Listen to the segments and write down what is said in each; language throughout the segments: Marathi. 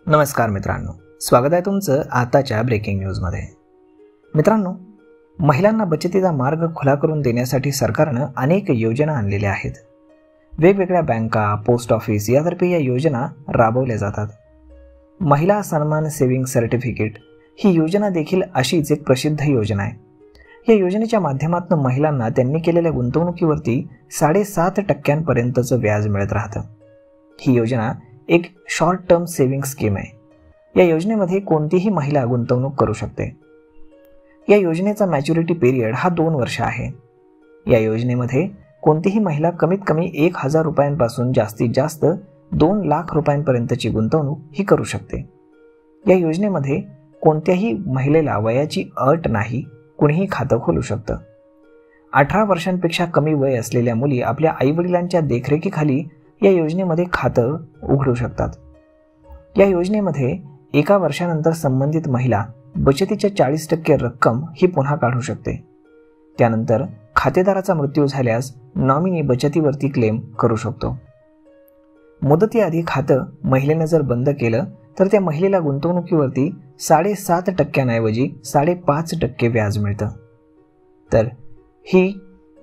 नमस्कार मित्रांनो, स्वागत आहे तुमचं आताच्या ब्रेकिंग न्यूजमध्ये। मित्रांनो, महिलांना बचतीचा मार्ग खुला करून देण्यासाठी सरकारनं अनेक योजना आणलेल्या आहेत। वेगवेगळ्या बँका, पोस्ट ऑफिस यातर्फे या योजना राबवल्या जातात। महिला सन्मान सेव्हिंग सर्टिफिकेट ही योजना देखील अशीच एक प्रसिद्ध योजना आहे। या योजनेच्या माध्यमातून महिलांना त्यांनी केलेल्या गुंतवणुकीवरती 7.5% व्याज मिळत राहतं। ही योजना एक शॉर्ट टर्म सेव्हिंग स्कीम आहे। या योजनेमध्ये कोणतीही महिला गुंतवणूक करू शकते। या योजनेचा मॅच्युरिटी पिरियड हा 2 वर्ष आहे। या योजनेमध्ये कोणतीही महिला कमीत कमी 1000 रुपयांपासून जास्तीत जास्त 2 लाख रुपयांपर्यंतची गुंतवणूक ही करू शकते। या योजनेमध्ये कोणत्याही महिलेला वयाची अट नाही, कुणीही खातं खोलू शकतं। 18 वर्षांपेक्षा कमी वय असलेल्या मुली आपल्या आईवडिलांच्या देखरेखीखाली या योजनेमध्ये खातं उघडू शकतात। या योजनेमध्ये 1 वर्षानंतर संबंधित महिला बचतीच्या 40% रक्कम ही पुन्हा काढू शकते। त्यानंतर खातेदाराचा मृत्यू झाल्यास नॉमिनी बचतीवरती क्लेम करू शकतो। मुदतीआधी खातं महिलेने जर बंद केलं तर त्या महिलेला गुंतवणुकीवरती 7.5% ऐवजी 5.5% व्याज मिळतं। तर ही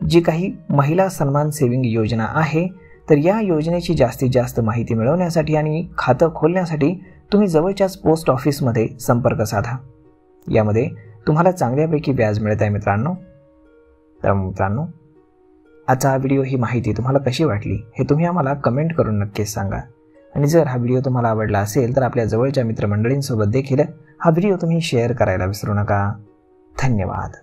जी काही महिला सन्मान सेव्हिंग योजना आहे, तर या योजनेची जास्तीत जास्त माहिती मिळवण्यासाठी आणि खातं खोलण्यासाठी तुम्ही जवळच्याच पोस्ट ऑफिसमध्ये संपर्क साधा। यामध्ये तुम्हाला चांगल्यापैकी व्याज मिळत आहे मित्रांनो। तर मित्रांनो, आजचा हा व्हिडिओ, ही माहिती तुम्हाला कशी वाटली हे तुम्ही आम्हाला कमेंट करून नक्कीच सांगा। आणि जर हा व्हिडिओ तुम्हाला आवडला असेल तर आपल्या जवळच्या मित्रमंडळींसोबत देखील हा व्हिडिओ तुम्ही शेअर करायला विसरू नका। धन्यवाद।